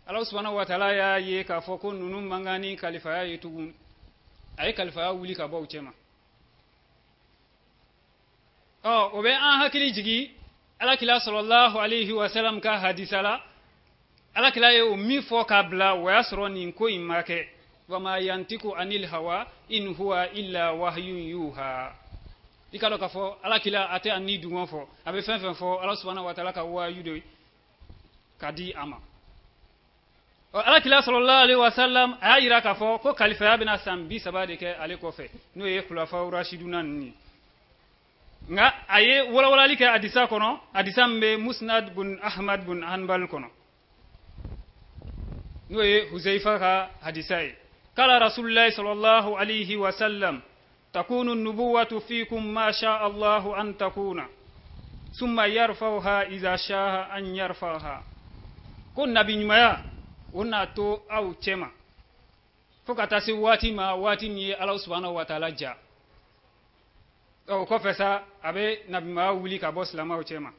Allah subhanahu wa ta'ala ya ye ka fɔ ko nunu mangani kalifaya ye tugun ay kalifaya wuli ka bɔ cɛma o bɛ an hakili jigi alakila sallallahu alayhi wa sallam ka hadisala alakila ye o min fɔ ka bila o y'a sɔrɔ nin ko in ma kɛ wa ma yantiku anil hawa in huwa illa wahyun yuha i ka dɔn k'a fɔ alakila a tɛ a ni dungo fɔ a bɛ fɛn fɛn fɔ Allah subhanahu wa ta'ala ka wahyu de ka di a ma alakila sallallahu alayhi wa sallam a y'a yira k'a fɔ ko kalifaya bɛna san 30 de kɛ ale kɔfɛ n'o ye khulafaw rashiduna ninnu nga a ye walawalali kɛ hadisa kɔnɔ hadisa min bɛ musnad bun ahmad bun hanbal kɔnɔ n'o ye huzaifa ka hadisa ye kala rasulullahi sallallahu alayhi wa sallam takunu nubuwatu fikum ma sha Allahu an takuna summa yarfa'uha idha sha'a an yarfa'uha ko nabi ɲumaya o na to aw cɛma fo ka taa se waati ma waati min ye Allah subhanahu wa ta'ala ja o kɔfɛ sa a bɛ nabi ɲumaya wuli ka bɔ silamɛw cɛma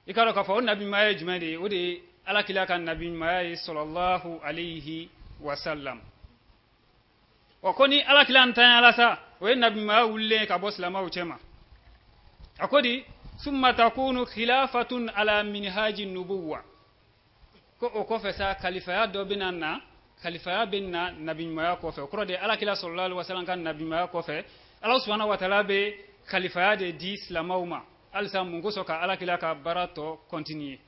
i ka dɔn k'a fɔ o nabi ɲumaya ye jumɛn de ye o de ye alakila ka nabi ɲumaya ye sallallahu alayhi wa sallam o ko ni alakila ntanyala sa o ye nabi ɲumaya wulilen ka bɔ silamɛw cɛma a ko di summa takunu khilafatun ala minhaji nubuwa ko o kɔfɛ sa kalifaya dɔ bɛna na kalifaya bɛ na nabi ɲumaya kɔfɛ o kɔrɔ de alakila sallallahu alayhi wa sallam ka nabi ɲumaya kɔfɛ Allah subhanahu wa ta'ala bɛ kalifaya de di silamɛw ma halisa mun kosɔn ka alakila ka baara tɔ continuer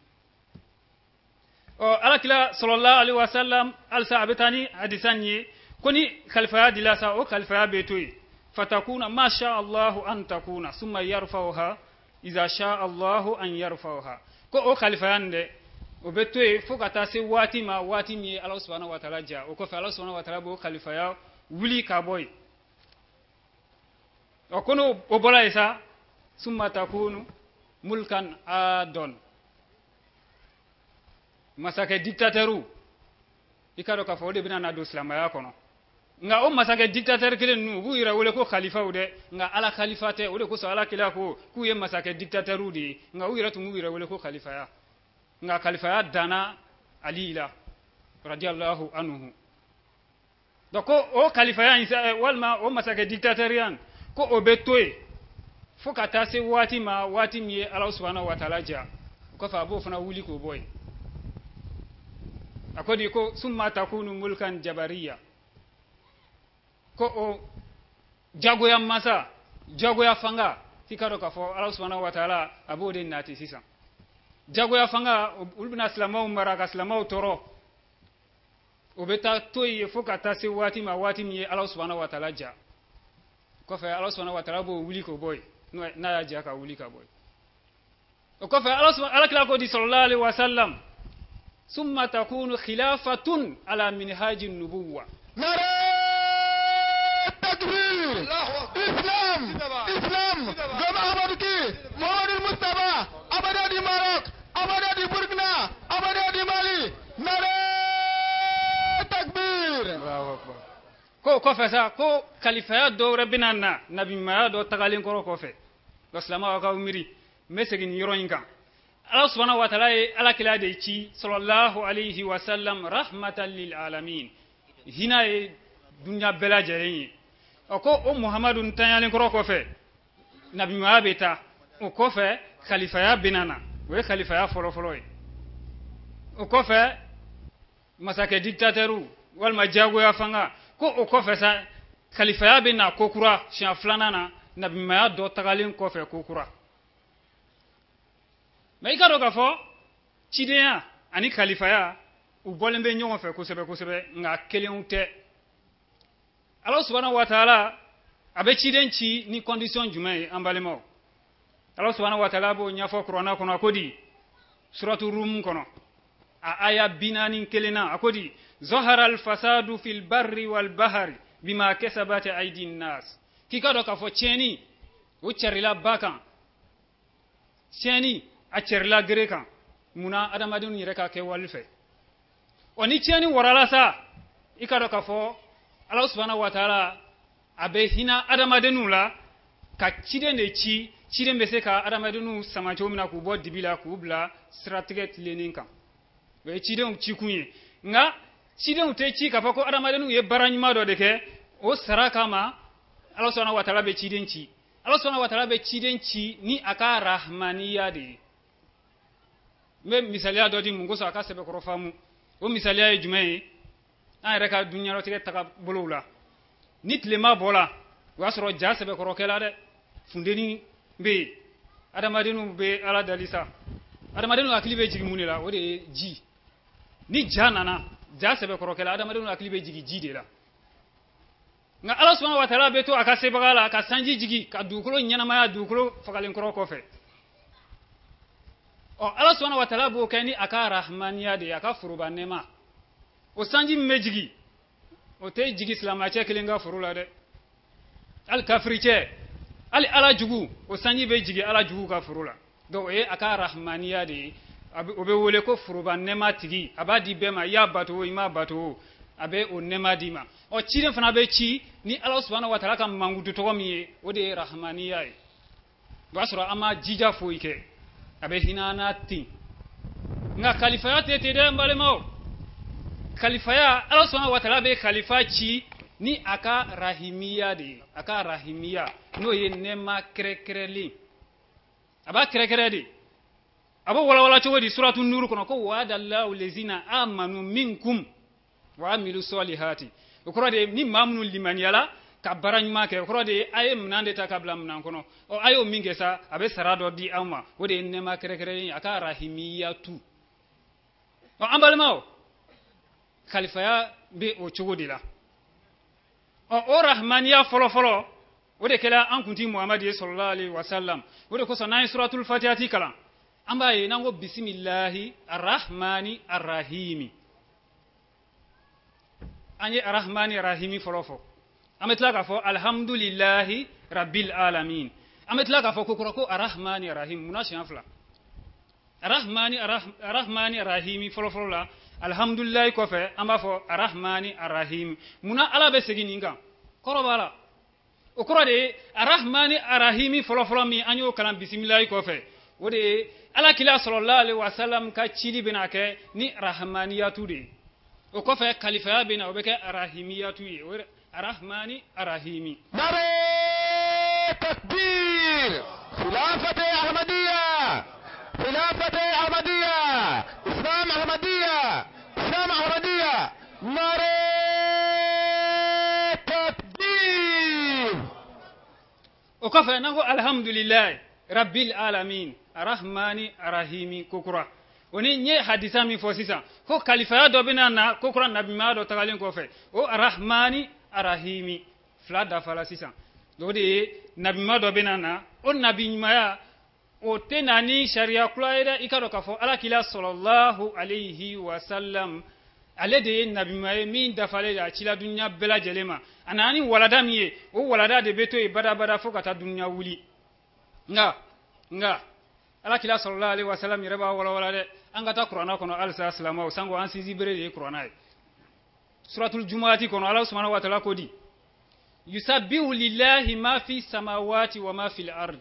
alakila sallallahu alayhi wa sallam halisa a bɛ taa ni hadisa ye ko ni kalifaya dila sa o kalifaya bɛ to yen fatakuna ma sha Allahu an takuna summa yarfa'uha iza sha Allahu an yarfa'uha ko o kalifaya nin dɛ o bɛ to yen fo ka taa se waati ma waati min ye Allah subhanahu wa ta'ala ja o kɔfɛ Allah subhanahu wa ta'ala b'o kalifaya wuli ka bɔ yen o ko n'o bɔra yen sa summa takunu mulkan adon masakɛ dictateur i ka dɔn k'a fɔ o de bɛna na don silamɛya kɔnɔ nka o masakɛ dictateur kelen ninnu u b'u yɛrɛ wele ko khalifaw dɛ nka ala khalifa tɛ o de kosɔn ala kira ko k'u ye masakɛ dictateur de ye nka u yɛrɛ tun b'u yɛrɛ wele ko khalifaya nka khalifaya danna ali la radiyallahu anhu donc ko o khalifaya in walima o masakɛ dictateuriya ko o bɛ to yen fo ka taa se waati ma waati min ye ala subhanahu wa ta'ala ja o kɔfɛ a b'o fana wuli k'o bɔ yen a ko di ko summa takunu mulkan jabariya ko o jagoya masa jagoya fanga k'i ka dɔn k'a fɔ ala subhanahu wa ta'ala a b'o de nati sisan jagoya fanga olu bɛna silamɛw mara ka silamɛw tɔɔrɔ o bɛ taa to yen fo ka taa se waati ma waati min ye ala subhanahu wa ta'ala ja kɔfɛ ala subhanahu wa ta'ala b'o wuli k'o bɔ yen n'a y'a ja ka wuli ka bɔ yen o kɔfɛ ala kira ko di sallallahu alaihi wa sallam summa takunu khilafatun ala minhaji nubuwa takbir islam gama ahmad ki muhammad mustafa abada di Maroc abada di Burkina abada di Mali nare takbir Allahu akbar ko kɔfɛ sa ko kalifaya dɔ wɛrɛ bɛna na nabi ɲumaya dɔ tagalen kɔrɔ kɔfɛ ko silamɛw ka miiri n bɛ segin nin yɔrɔ in kan Allah subhanahu wa ta'ala ye alakira de ci sallallahu alayhi wa sallam rahmatan lil alamin hina ye dunya bɛɛ lajɛlen ye ko o muhamadu ntanyalen kɔrɔ kɔfɛ nabi ɲumaya bɛ taa o kɔfɛ kalifaya bɛna na o ye kalifaya fɔlɔfɔlɔ ye o kɔfɛ masakɛ dictateur walima jagoya fanga ko o kɔfɛ sa kalifaya bɛ na ko kura siɲɛ filanan na nabi ɲumaya dɔ tagalen kɔfɛ ko kura mais i ka dɔn k'a fɔ cidenya ani kalifaya u bɔlen bɛ ɲɔgɔn fɛ kosɛbɛ kosɛbɛ nka kelenw tɛ Allah subhanahu wa ta'ala a bɛ ciden ci ni condition jumɛn ye an balimaw Allah subhanahu wa ta'ala b'o ɲɛfɔ kuranɛ kɔnɔ a ko di suratu rum kɔnɔ a aya 41 na a ko di zahara al-fasadu fil barri wal bahri bima kasabat aydin nas k'i ka dɔn k'a fɔ tiɲɛni o cɛrila ba kan tiɲɛni a cɛrila gere kan munna adamadenw yɛrɛ ka kɛ wali fɛ o ni tiɲɛni warala sa i ka dɔn k'a fɔ Allah subhanahu wa ta'ala a bɛ hinɛ adamadenw la ka ciden de ci ciden bɛ se ka adamadenw sama cogo min na k'u bɔ dibi la k'u bila siratigɛ tilenin kan we cidenw ci kun ye nga cidenw tɛ ci k'a fɔ ko adamadenw ye baara ɲuman dɔ de kɛ o sara kama Allah subhanahu wa ta'ala bɛ ciden ci Allah subhanahu wa ta'ala bɛ ciden ci ni a ka rahmaniya de ye n bɛ misaliya dɔ di mun kosɔn a ka sɛbɛkɔrɔ faamu o misaliya ye jumɛn ye an yɛrɛ ka duɲalatigɛ taga bolow la ni tilema bɔla o y'a sɔrɔ ja sɛbɛkɔrɔkɛla dɛ fundeni bɛ yen adamadenw bɛ ala dali sa adamadenw hakili bɛ jigin mun de la o de ye ji ni ja nana ja sɛbɛkɔrɔkɛla adamadenw hakili bɛ jigin ji de la nka ala subhanahu wa ta'ala bɛ to a ka sebaga la ka sanji jigi ka dugukolo ɲɛnamaya dugukolo fagalenkɔrɔ kɔfɛ ala subhanahu wa ta'ala b'o kɛ ni a ka rahmaniya de ye a ka foroba nɛma o sanji min bɛ jigi o tɛ jigi silamɛcɛ kelen ka foro la dɛ hali kafiricɛ hali ala jugu o sanji bɛ jigi ala jugu ka foro la donc o ye a ka rahmaniya de ye o bɛ wele ko foroba nɛma tigi a b'a di bɛɛ ma i y'a bato o i m'a bato o a bɛ o nɛma di ma ciden fana bɛ ci ni ala subhanahu wa ta'ala ka mankutu tɔgɔ min ye o de ye rahmaniya ye o b'a sɔrɔ an ma jija foyi kɛ a bɛ hinana ten nka kalifaya tɛ ten dɛ n balimaw kalifaya ala subhanahu wa ta'ala bɛ kalifa ci ni a ka rahimiya de ye a ka rahimiya n'o ye nɛma kɛrɛkɛrɛlen a b'a kɛrɛkɛrɛ de a bɛ walawala cogo di suratu nuru kɔnɔ ko wa'adallahu lezina amanu minkum wa amilu solihati o kɔrɔ de ni maa minnu limaniyala ka baara ɲuman kɛ o kɔrɔ de a ye minɛn de ta ka bila minɛn kɔnɔ a y'o min kɛ sa a bɛ sara dɔ di anw ma o de ye nɛma kɛrɛkɛrɛlen a ka rahimiyatu an balimaw kalifaya bɛ o cogo de la o rahmaniya fɔlɔfɔlɔ o de kɛra an kuntigi muhamadi ye sallallahu alaihi wasallam o de kosɔn n'an ye suratul fatihati kalan an b'a ye n'an ko bisimilahi arrahmani arrahimi an ye arrahmani arrahimi fɔlɔ fɔ an bɛ tila k'a fɔ alhamdulilahi rabbil alamin an bɛ tila k'a fɔ kokura ko arrahmani arrahim munna siɲɛ fila arrahmani arrahimi fɔlɔfɔlɔ la alhamdulilahi kɔfɛ an b'a fɔ arrahmani arrahim munna ala bɛ segin nin kan kɔrɔ b'a la o kɔrɔ de ye arrahmani arrahimi fɔlɔfɔlɔ min an y'o kalan bisimilahi kɔfɛ o de ye alakila sallallahu alaihi wasallam ka cili bɛna kɛ ni rahmaniyatu de ye o kɔfɛ kalifaya bɛna o bɛ kɛ arahimiyatu ye o ye arrahmani arrahimi nare takbir khilafate ahmadiyya islam ahmadiyya nare takbir o kɔfɛ n'an ko alhamdulilahi rabbil alamin arrahmani arrahimi kokura oni nye hadisa min fɔ sisan ko kalifaya dɔ bɛna na kokura nabimaya dɔ tagalen kɔfɛ o arrahmani arrahimi fila dafala sisan o de ye nabima dɔ bɛna na o nabi ɲumanya o tɛ na ni sariya kura ye dɛ i ka dɔn k'a fɔ alakila sallallahu alaihi wasallam ale de ye nabima ye min dafalen a cila dunuya bɛɛ lajɛlen ma a nana ni walada min ye o walada de bɛ to yen badabada fo ka taa dunuya wuli nka alakila sallallahu alaihi wasallam yɛrɛ b'a walawala dɛ an ka taa kuranɛ kɔnɔ halisa silamɛw sanko an sinsin bere de ye kuranɛ ye suratul jumuati kɔnɔ ala subhanahu wa ta'ala ko di yusabbihu lillahi ma fi samawati wa ma fil ard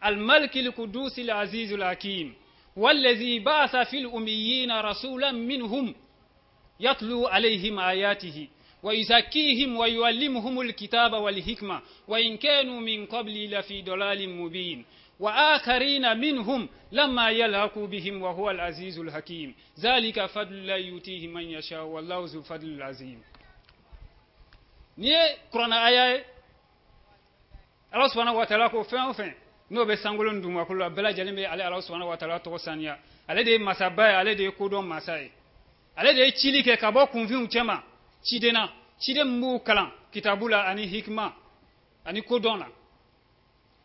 الملك القدوس العزيز الحكيم والذي بعث في الأميين رسولا منهم يتلو عليهم آياته ويزكيهم ويعلمهم الكتاب والحكمة وإن كانوا من قبل لفي ضلال مبين وآخرين منهم لما يلحقوا بهم وهو العزيز الحكيم ذلك فضل الله يؤتيه من يشاء والله ذو الفضل العظيم ني قرآن آية الله سبحانه وتعالى ko fɛn o fɛn n'o bɛ sankolon dugumakolo la bɛɛ lajɛlen bɛ ale ala subhanahu wa ta'ala tɔgɔ saniya ale de ye masaba ye ale de ye kodɔn masa ye ale de ye cili kɛ ka bɔ kunfinw cɛma ciden min b'u kalan kitabu la ani hikima ani kodɔn la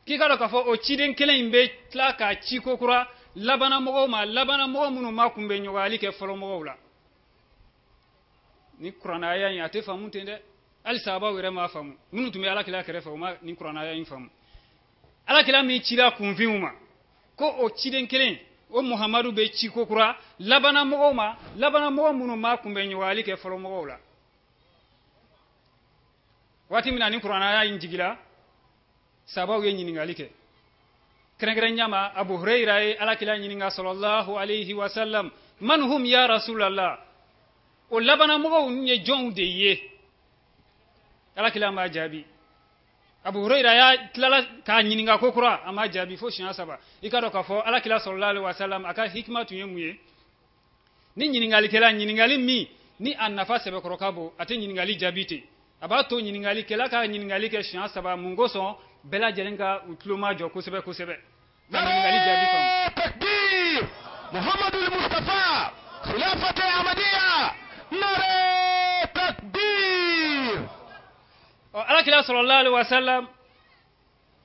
k'i ka dɔn k'a fɔ o ciden kelen in bɛ tila ka ci ko kura labana mɔgɔw minnu ma kun bɛ ɲɔgɔyali kɛ fɔlɔ mɔgɔw la ni kuranaya in a tɛ faamu ten dɛ hali sahabaw yɛrɛ m'a faamu minnu tun bɛ alakira kɛrɛfɛ u ma ni kuranaya in faamu alakira min cira kunfinw ma ko o ciden kelen o muhamadu bɛ ci ko kura labana mɔgɔ minnu ma kun bɛ ɲɔgɔyali kɛ fɔlɔ mɔgɔw la waati min na ni kuranaya in jigila sahabaw ye ɲininkali kɛ kɛrɛnkɛrɛnnenya ma abu hurayra ye alakira ɲininka sallallahu alaihi wasallam man hum ya rasulallah o labana mo nye jong de ye alakila ma jabi abu hurairah ya tilala ka nyininga kokura ama jabi fo shin asaba ikado ka fo alakila sallallahu alaihi wasallam aka hikmatu yemuye ni nyiningali kela nyiningali mi ni annafa sebe korokabo ate nyiningali jabite abato nyiningali kela ka nyiningali ke shin asaba mungoso bela jelenga utluma joko sebe ko sebe nyiningali jabi ko takbir muhammadul mustafa khilafat ahmadiyya nare takbir alakila sallallahu alaihi wasallam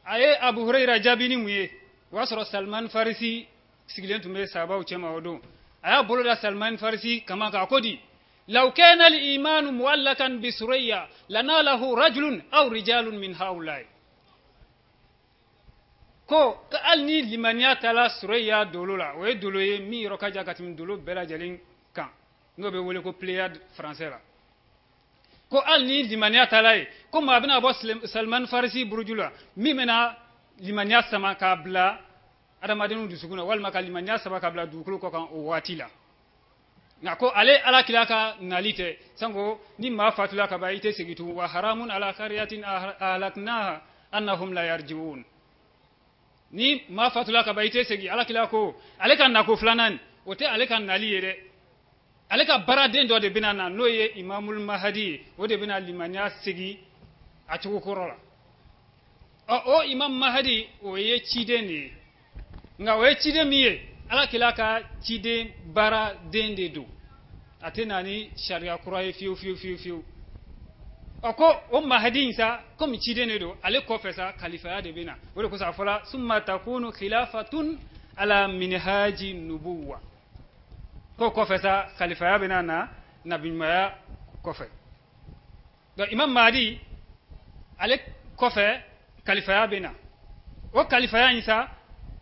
aye abu hurairah jabini muye wasoro salman farisi sigilen tumbe sahaba uchema odo aya bolo da salman farisi kama ka kodi law kana al iman muwallakan bi surayya lanalahu rajulun aw rijalun min haulai ko ka alni limaniya tala surayya dolola o doloye mi rokaja katim dolo bela jalin kan ngobe wole ko pléiade français la ko alni limaniya talay ko ma bina bo salman farisi burjula mi mena limaniya sama kabla adamadenu dusuguna wal maka limaniya sama kabla dukulu ko kan o watila na ko ale ala kilaka nalite sango ni ma fatula ka bayite segitu wa haramun ala qaryatin ahlaknaha annahum la yarjiun ni ma fatula ka bayite segi ala kilako ale kan nako flanan ote ale kan naliyere ale ka baraden do de binana noye imamul mahdi o de bina limaniya segi a tugo korola o imam mahdi o ye cide ne nga o ye cide miye ala kilaka cide bara dende do atenani sharia kuraye fiu ako o mahdi insa comme cide ne do ale ko fesa khalifa ya de bina o ko sa fala summa takunu khilafatun ala minhaji nubuwa ko fesa khalifa ya bina na nabi maya ko fe do imam mahdi ale ko fe khalifa ya bina o khalifa ya insa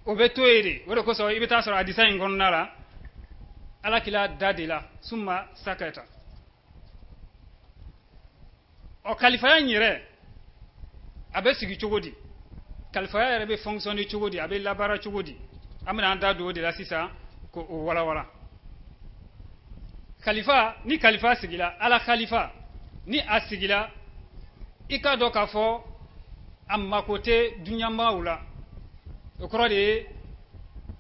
o betoere o ko so ibita so hadisa ngonnala ala kila dadila summa sakata o khalifa ya nyire abe sigi chogodi khalifa ya rebe fonctionner chogodi abe labara chogodi amana anda do de la sisa ko wala khalifa ni khalifa sigila ala khalifa ni asigila ikado kafo amma kote dunya maula okoro de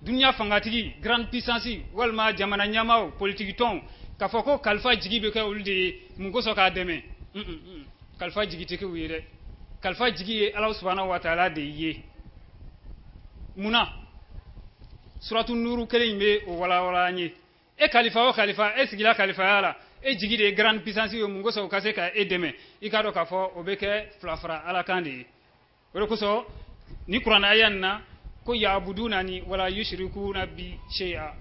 dunya fangatigi grande puissance walma jamana nyamao politique ton kafo ko khalifa jigibe ka ulde mungoso ka deme khalifa jigite ke wire khalifa jigi Allah subhanahu wa ta'ala de ye muna suratul nur kelimbe o wala nyi e khalifa o khalifa e sigila khalifa yala e jigi de grande puissance yo mungoso ka se ka edeme ikado kafo obeke flafra ala kandi wala ko so ni qur'an ayanna ko yabuduna ni wala yushrikuna bi shay'a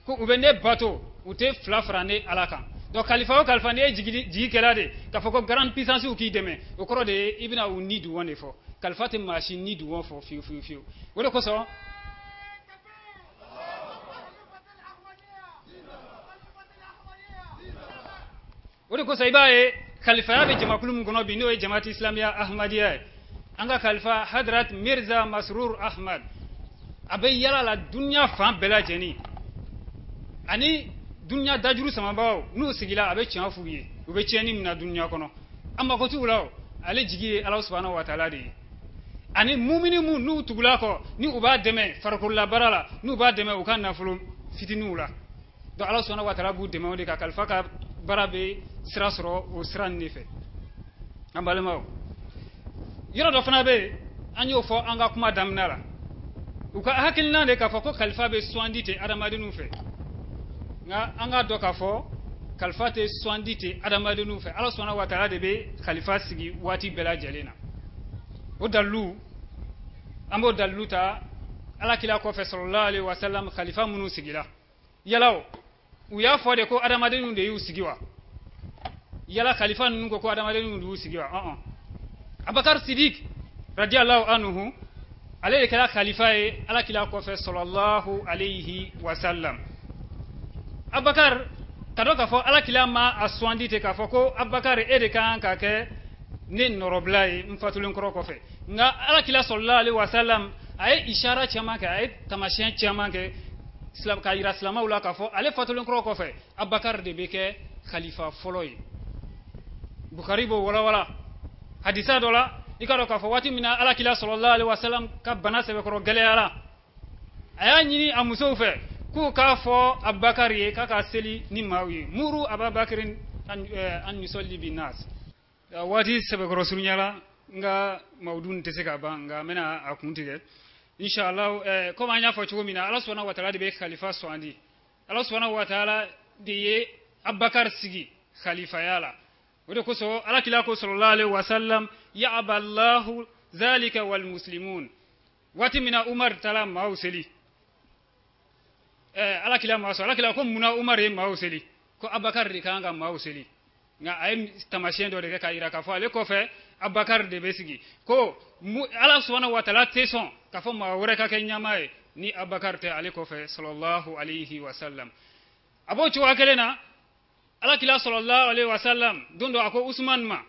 ko ubene bato ute flafrane alaka do khalifa o khalifa ne jigi kelade ka foko grande puissance u ki deme o koro de ibna u need one fo khalifa te machine need one fo fiu wala ko so wala ko saybae khalifa ya be jama kulum gono bi no jamaati islamia ahmadiyya anga khalifa hadrat mirza masrur ahmad abe yala la dunya fan bela jeni ani dunya dajuru sama bawo nu sigila abe tian fuye ube tieni mina dunya kono amma ko tuulaw ale jigi Allah subhanahu wa ta'ala de ani mu'mini mu nu tugula ko ni uba deme farakul la barala nu ba deme o kan nafulu fitinula do Allah subhanahu wa ta'ala bu deme o de ka kalfa ka barabe sirasro o siran nefe ambalema yoro do fana be anyo fo anga kuma damnara uka hakilna de ka fo ko khalifa be soandite adamadinu fe nga anga do ka fo khalifa te soandite adamadinu fe Allah subhanahu wa ta'ala de be khalifa sigi wati bela jalena o dalu ambo daluta ala kila ko fe sallallahu alaihi wasallam khalifa munu sigila yalaw uya fo de ko adamadinu de yu sigiwa yala khalifa nun ko adamadinu de yu sigiwa Abakar Siddiq radiyallahu anhu alayhi kala khalifa e ala kila ko fe sallallahu alayhi wa sallam Abakar kado ka fo ala kila ma aswandite ka fo ko Abakar e de kan ka ke ne noroblai mfatulun ko fe nga ala kila sallallahu alayhi wa sallam ay ishara chama ka ay tamashin chama ke islam ka yira islamaw la ka fo ale fatulen ko fe Abubakar de beke khalifa foloy Bukhari bo wala hadisa dola ikaro ka fo wati mina ala kila sallallahu alaihi wasallam ka bana sebe ko gele ala aya nyini amuso fe ku ka fo Abubakar ye ka seli ni mawi muru Abubakarin an yusalli bin nas wati sebe ko sunyala nga maudun teseka banga mena akuntige inshallah comme anya fo chugo mina Allah subhanahu wa ta'ala de be khalifa so andi Allah subhanahu wa ta'ala de ye Abubakar sigi khalifa yala wode ko so ala kila ko sallallahu alaihi wasallam ya aballahu zalika wal muslimun wati mina Umar tala mauseli ala kila maso ala kila ko muna Umar e mauseli ko Abubakar de kanga mauseli nga ay tamasien do de ka ira ka fo ale ko fe Abubakar de besigi ko ala subhanahu wa ta'ala teson ka fo ma wore ka kenyamae ni Abubakar te ale ko fe sallallahu alaihi wasallam abo chuwa kelena ala kila sallallahu alaihi wasallam dondo ako Usman ma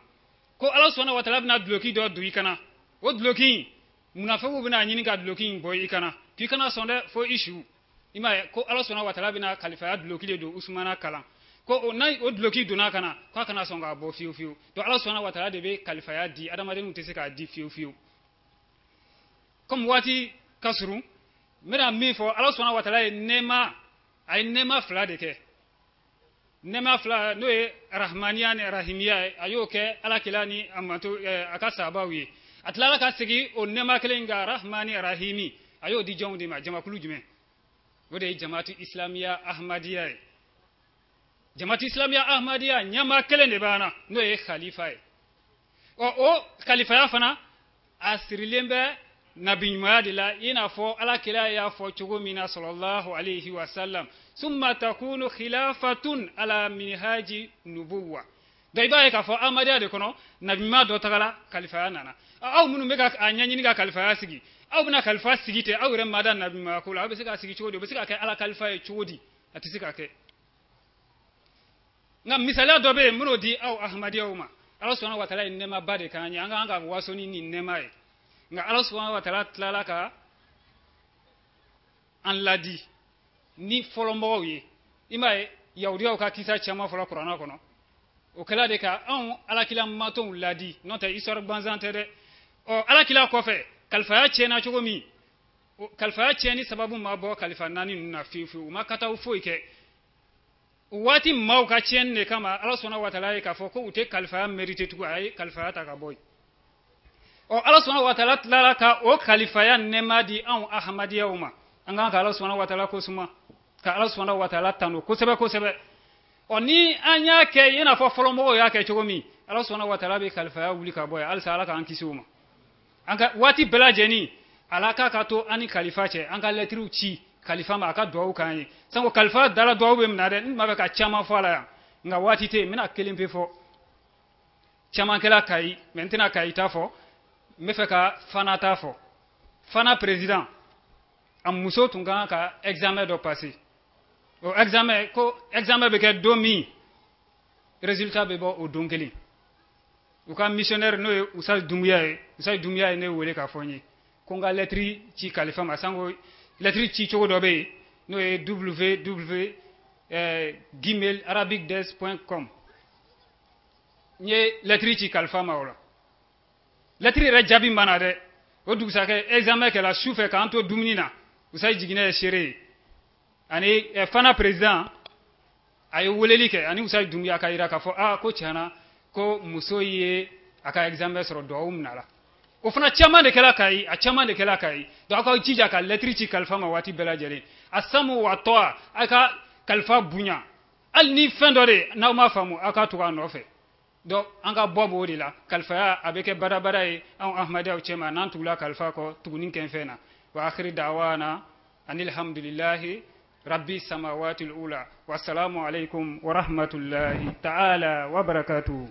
ko ala subhanahu wa ta'ala na bloki do duikana o bloki munafiqu bina nyini ka bloki boy ikana kikana sonde fo issue ima ko ala subhanahu wa ta'ala bina khalifa bloki do Usmana kala ko onai o bloki duna kana ko kana songa bo fiu to Allah subhanahu wa ta'ala de be khalifa ya di adama de mutese ka di fiu comme wati kasuru mera mi fo Allah subhanahu wa ta'ala nema fla de ke nema fla no e rahmaniya ne rahimiya ayo ke ala kilani amato akasa bawi atlala ka sigi o nema kelenga rahmani rahimi ayo di jondi ma jama kulu jume wode jamaatu islamiya ahmadiya Jamaati Islamia Ahmadiyya nyama kele ne bana no e khalifa e o khalifa ya fana asirilembe nabi muadila ina fo ala kila ya fo chugo mina sallallahu alaihi wasallam summa takunu khilafatun ala minhaji nubuwa daiba ka fo Ahmadiyya de kono nabi ma do tagala khalifa ya nana aw munu mega anyanyi ni ga khalifa ya sigi aw bina khalifa sigite aw ren madan nabi ma kula aw be sika sigi chugo be sika kai ala khalifa e chudi atisika kai nga misala dobe muno di aw Ahmadiyya uma Allah subhanahu wa ta'ala inema bade kanya anga wasoni ni nema e nga Allah subhanahu wa ta'ala tlalaka an ladi ni folombo ye ima yawdi aw ka kisa chama fola qur'ana kono o kala de ka an ala kila maton ladi non ta histoire banzante de o ala kila ko fe kalfa ya chena chogomi kalfa ya cheni sababu mabo kalifa nani na fifu makata ufo ike wati mauka chenne kama Allah subhanahu wa ta'ala ka fo ko ute khalifa mérité tu ay khalifa ta ka boy o Allah subhanahu wa ta'ala la ka o khalifa ya nemadi an Ahmadiyya uma anga ka Allah subhanahu wa ta'ala ko suma ka Allah subhanahu wa ta'ala tanu ko sebe oni anya ke yana fo folomo ya ke chogomi Allah subhanahu wa ta'ala be khalifa ya wuli ka boy al sala ka an kisuma anga wati bela jeni alaka ka to ani khalifa che anga letru chi khalifa ma aka duwa kan sango khalifa dala duwa be mnade ma be ka chama fala ya nga wati te mina kelimpe fo chama kala kai maintenant kai ta fo me fe ka fana ta fo fana président am muso tunga ka examen do passé o examen be ke domi résultat be bo o donkeli o ka missionnaire no usal dumya ne wole ka fonyi ko nga lettre ci khalifa ma sango lettre ci chogo dobe no e www.arabicdes.com nye lettre ci khalifa ma wala lettre re jabi mana de o dug sa ke examen ke la soufe ka anto dumnina usay jigine chere ani fana président ay woleli ke ani usay dumya ka ira ka fo ko chana ko musoye aka examen soro do umnala o fana chama de kala kai do aka jija ka lettre ci kalfa ma wati bela jere asamu wa toa aka kalfa bunya al ni fendore na ma famu aka to no fe do anga bobo de la kalfa ya abeke bara e an Ahmadiyya chema nan tula kalfa ko tugunin ken fena wa akhir da'wana anil hamdulillahi rabbi samawati al ula wassalamu alaikum wa rahmatullahi ta'ala wa barakatuh.